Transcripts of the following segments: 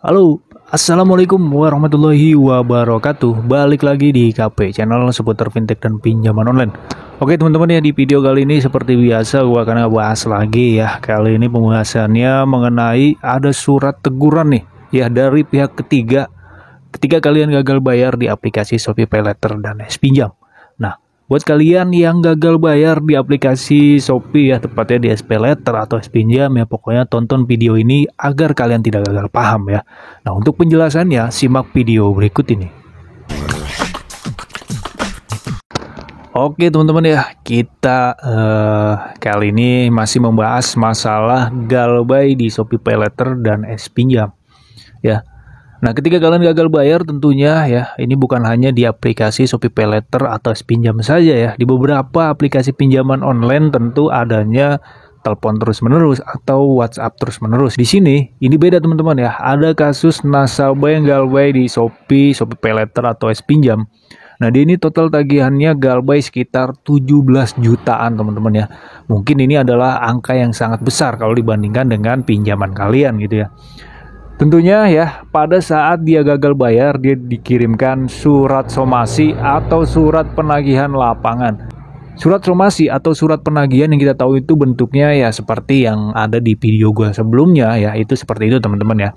Halo, Assalamualaikum warahmatullahi wabarakatuh. Balik lagi di KP channel seputar fintech dan pinjaman online. Oke teman-teman ya, di video kali ini seperti biasa gua akan ngebahas lagi ya. Kali ini pembahasannya mengenai ada surat teguran nih ya dari pihak ketiga ketika kalian gagal bayar di aplikasi Shopee PayLater dan S-Pinjam. Nah, buat kalian yang gagal bayar di aplikasi Shopee ya, tepatnya di SPayLater atau S-Pinjam ya, pokoknya tonton video ini agar kalian tidak gagal paham ya. Nah, untuk penjelasannya simak video berikut ini. Oke teman-teman ya, kita kali ini masih membahas masalah galbay di Shopee PayLater dan S-Pinjam ya. Nah, ketika kalian gagal bayar tentunya ya, ini bukan hanya di aplikasi Shopee PayLater atau S-Pinjam saja ya. Di beberapa aplikasi pinjaman online tentu adanya telepon terus-menerus atau WhatsApp terus-menerus. Di sini ini beda teman-teman ya. Ada kasus nasabah yang galbay di Shopee PayLater atau S-Pinjam. Nah, di ini total tagihannya galbay sekitar 17 jutaan teman-teman ya. Mungkin ini adalah angka yang sangat besar kalau dibandingkan dengan pinjaman kalian gitu ya. Tentunya ya, pada saat dia gagal bayar, dia dikirimkan surat somasi atau surat penagihan lapangan. Surat somasi atau surat penagihan yang kita tahu itu bentuknya ya seperti yang ada di video gua sebelumnya ya, itu seperti itu teman-teman ya.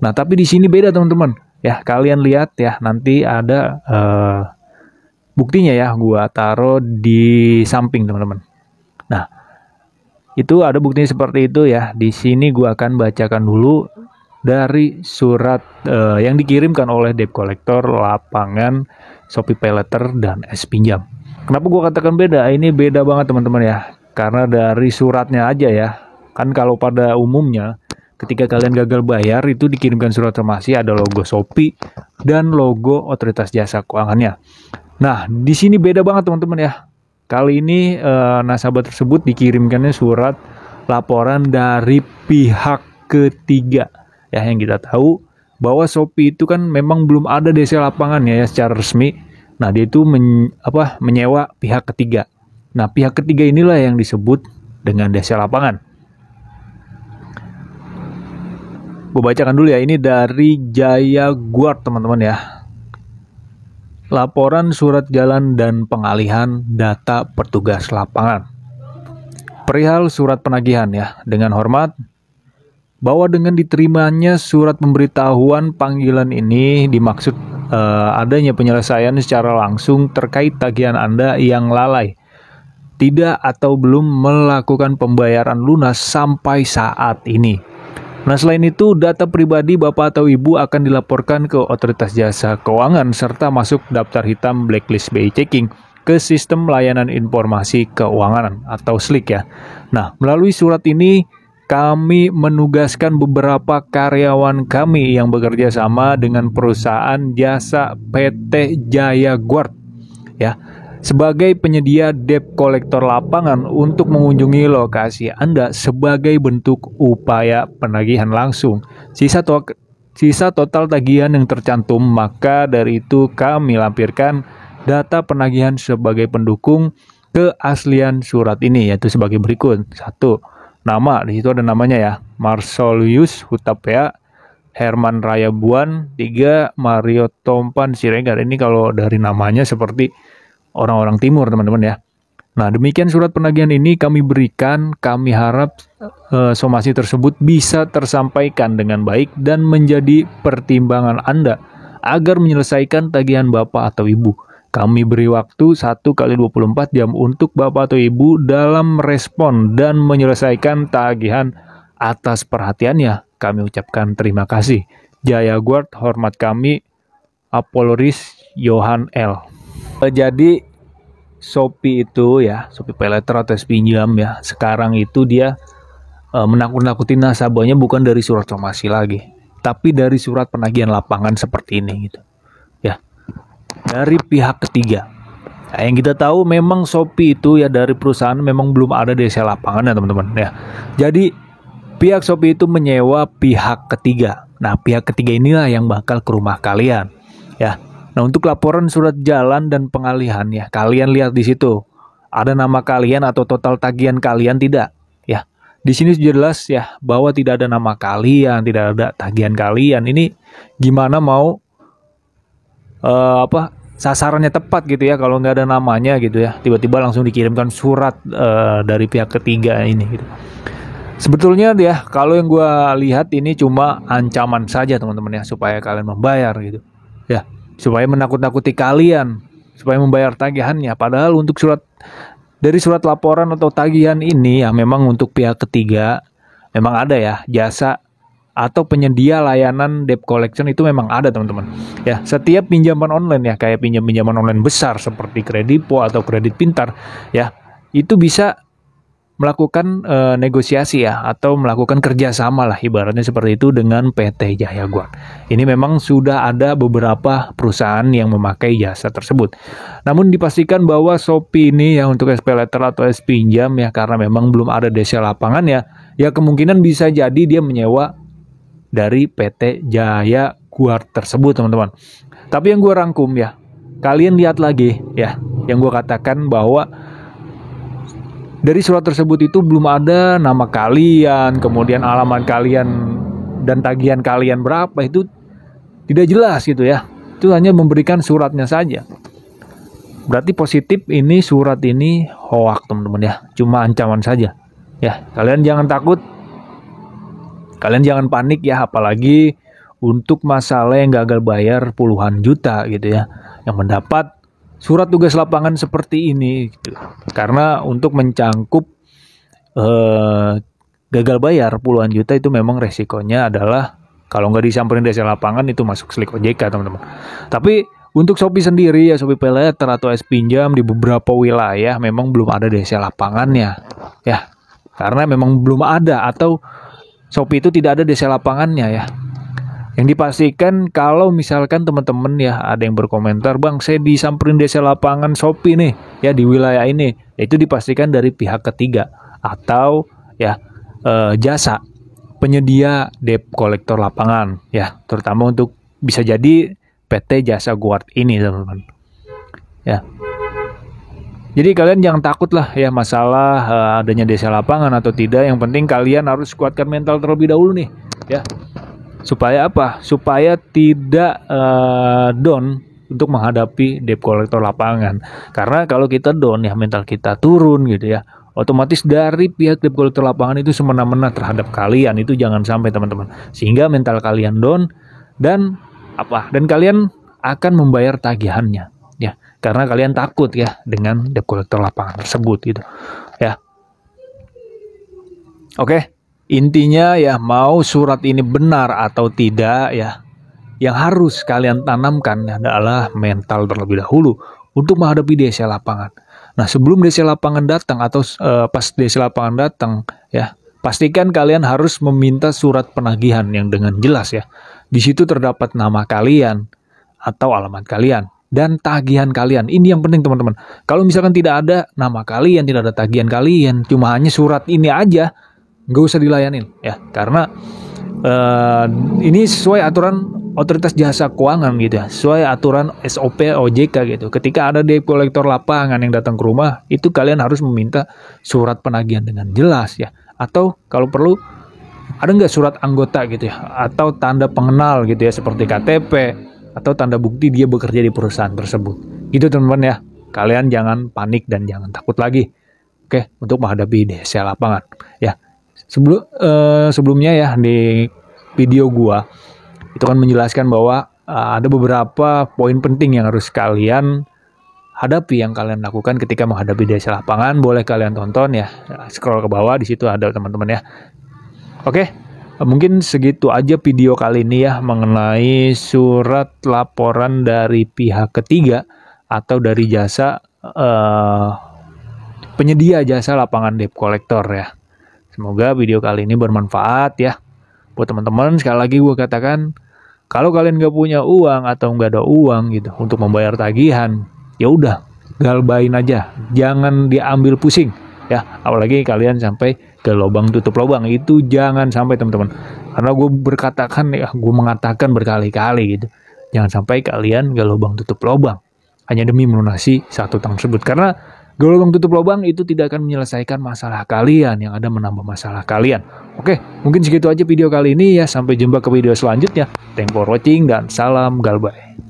Nah, tapi di sini beda teman-teman. Ya, kalian lihat ya, nanti ada buktinya ya, gua taruh di samping teman-teman. Nah, itu ada buktinya seperti itu ya. Di sini gua akan bacakan dulu dari surat yang dikirimkan oleh debt collector lapangan Shopee PayLater dan S-Pinjam. Kenapa gua katakan beda? Ini beda banget teman-teman ya. Karena dari suratnya aja ya. Kan kalau pada umumnya ketika kalian gagal bayar itu dikirimkan surat somasi, ada logo Shopee dan logo otoritas jasa keuangannya. Nah, di sini beda banget teman-teman ya. Kali ini nasabah tersebut dikirimkannya surat laporan dari pihak ketiga. Ya, yang kita tahu bahwa Shopee itu kan memang belum ada DC lapangan ya secara resmi. Nah, dia itu menyewa pihak ketiga. Nah, pihak ketiga inilah yang disebut dengan DC lapangan. Gue bacakan dulu ya, ini dari Jaya Guard teman-teman ya. Laporan surat jalan dan pengalihan data petugas lapangan. Perihal surat penagihan ya, dengan hormat, bahwa dengan diterimanya surat pemberitahuan panggilan ini dimaksud adanya penyelesaian secara langsung terkait tagihan Anda yang lalai, tidak atau belum melakukan pembayaran lunas sampai saat ini. Nah, selain itu, data pribadi Bapak atau Ibu akan dilaporkan ke Otoritas Jasa Keuangan serta masuk daftar hitam blacklist BI Checking ke Sistem Layanan Informasi Keuangan atau SLIK ya. Nah, melalui surat ini kami menugaskan beberapa karyawan kami yang bekerja sama dengan perusahaan jasa PT Jaya Guard ya, sebagai penyedia debt collector lapangan untuk mengunjungi lokasi Anda sebagai bentuk upaya penagihan langsung. Sisa total tagihan yang tercantum, maka dari itu kami lampirkan data penagihan sebagai pendukung keaslian surat ini, yaitu sebagai berikut. 1. Nama, di situ ada namanya ya, Marsolius Hutapea Herman Rayabuan. 3. Mario Tompan Siregar. Ini kalau dari namanya seperti orang-orang timur teman-teman ya. Nah, demikian surat penagihan ini kami berikan. Kami harap somasi tersebut bisa tersampaikan dengan baik dan menjadi pertimbangan Anda agar menyelesaikan tagihan Bapak atau Ibu. Kami beri waktu 1x24 jam untuk Bapak atau Ibu dalam merespon dan menyelesaikan tagihan. Atas perhatiannya, kami ucapkan terima kasih. Jaya Guard, hormat kami, Apoloris Johan L. Jadi Shopee itu ya, Shopee PayLater atau S-Pinjam ya, sekarang itu dia menakut-nakuti nasabahnya bukan dari surat somasi lagi, tapi dari surat penagihan lapangan seperti ini gitu ya, dari pihak ketiga. Nah, yang kita tahu memang Shopee itu ya dari perusahaan memang belum ada DC lapangan ya teman-teman ya. Jadi pihak Shopee itu menyewa pihak ketiga. Nah, pihak ketiga inilah yang bakal ke rumah kalian ya. Nah, untuk laporan surat jalan dan pengalihan ya, kalian lihat di situ ada nama kalian atau total tagihan kalian tidak ya. Di sini jelas ya bahwa tidak ada nama kalian, tidak ada tagihan kalian. Ini gimana mau sasarannya tepat gitu ya kalau nggak ada namanya gitu ya. Tiba-tiba langsung dikirimkan surat dari pihak ketiga ini gitu. Sebetulnya ya kalau yang gue lihat ini cuma ancaman saja teman-teman ya, supaya kalian membayar gitu ya, supaya menakut-nakuti kalian supaya membayar tagihannya. Padahal untuk surat laporan atau tagihan ini ya memang untuk pihak ketiga memang ada ya, jasa atau penyedia layanan debt collection itu memang ada teman-teman ya. Setiap pinjaman online ya, kayak pinjaman online besar seperti Kredipo atau Kredit Pintar ya, itu bisa melakukan negosiasi ya, atau melakukan kerjasama lah ibaratnya seperti itu dengan PT Jaya Guard. Ini memang sudah ada beberapa perusahaan yang memakai jasa tersebut. Namun dipastikan bahwa Shopee ini ya untuk SPayLater atau S-Pinjam ya, karena memang belum ada desa lapangan ya kemungkinan bisa jadi dia menyewa dari PT Jaya Guard tersebut teman-teman. Tapi yang gue rangkum ya, kalian lihat lagi ya, yang gue katakan bahwa dari surat tersebut itu belum ada nama kalian, kemudian alamat kalian dan tagihan kalian berapa, itu tidak jelas gitu ya. Itu hanya memberikan suratnya saja. Berarti positif ini surat ini hoax teman-teman ya, cuma ancaman saja. Ya, kalian jangan takut, kalian jangan panik ya, apalagi untuk masalah yang gagal bayar puluhan juta gitu ya, yang mendapat surat tugas lapangan seperti ini gitu. Karena untuk mencangkup gagal bayar puluhan juta itu memang resikonya adalah kalau nggak disamperin desa lapangan itu masuk slik OJK teman-teman. Tapi untuk Shopee sendiri ya, Shopee PayLater atau S-Pinjam di beberapa wilayah memang belum ada desa lapangannya ya, karena memang belum ada, atau Shopee itu tidak ada desa lapangannya ya. Yang dipastikan kalau misalkan teman-teman ya ada yang berkomentar, "Bang, saya disamperin desa lapangan Shopee nih ya di wilayah ini." Itu dipastikan dari pihak ketiga atau ya jasa penyedia debt collector lapangan ya, terutama untuk bisa jadi PT Jasa Guard ini teman-teman. Ya. Jadi kalian jangan takut lah ya masalah adanya desa lapangan atau tidak. Yang penting kalian harus kuatkan mental terlebih dahulu nih ya. Supaya apa? Supaya tidak down untuk menghadapi debt collector lapangan. Karena kalau kita down ya, mental kita turun gitu ya, otomatis dari pihak debt collector lapangan itu semena-mena terhadap kalian. Itu jangan sampai teman-teman. Sehingga mental kalian down dan kalian akan membayar tagihannya ya. Karena kalian takut ya dengan debt collector lapangan tersebut gitu ya. Oke. Intinya ya, mau surat ini benar atau tidak ya, yang harus kalian tanamkan adalah mental terlebih dahulu untuk menghadapi desa lapangan. Nah, sebelum desa lapangan datang atau pas desa lapangan datang ya, pastikan kalian harus meminta surat penagihan yang dengan jelas ya. Di situ terdapat nama kalian atau alamat kalian dan tagihan kalian. Ini yang penting teman-teman. Kalau misalkan tidak ada nama kalian, tidak ada tagihan kalian, cuma hanya surat ini aja, nggak usah dilayanin ya, karena ini sesuai aturan otoritas jasa keuangan gitu ya, sesuai aturan SOP OJK gitu. Ketika ada debt collector lapangan yang datang ke rumah, itu kalian harus meminta surat penagihan dengan jelas ya, atau kalau perlu ada nggak surat anggota gitu ya, atau tanda pengenal gitu ya, seperti KTP atau tanda bukti dia bekerja di perusahaan tersebut gitu teman-teman ya. Kalian jangan panik dan jangan takut lagi, oke, untuk menghadapi desa lapangan ya. Sebelumnya ya di video gua itu kan menjelaskan bahwa ada beberapa poin penting yang harus kalian hadapi, yang kalian lakukan ketika menghadapi desa lapangan. Boleh kalian tonton ya, scroll ke bawah, di situ ada teman-teman ya. Oke, mungkin segitu aja video kali ini ya, mengenai surat laporan dari pihak ketiga atau dari jasa penyedia jasa lapangan debt collector ya. Semoga video kali ini bermanfaat ya buat teman-teman. Sekali lagi gue katakan, kalau kalian gak punya uang atau gak ada uang gitu untuk membayar tagihan, ya udah galbain aja, jangan diambil pusing ya. Apalagi kalian sampai ke lubang tutup lubang, itu jangan sampai teman-teman. Karena gue mengatakan berkali-kali gitu, jangan sampai kalian ke lubang tutup lubang hanya demi melunasi satu utang tersebut. Karena Gelombang tutup lubang itu tidak akan menyelesaikan masalah kalian, yang ada menambah masalah kalian. Oke, mungkin segitu aja video kali ini ya. Sampai jumpa ke video selanjutnya. Thanks for watching dan salam galbay.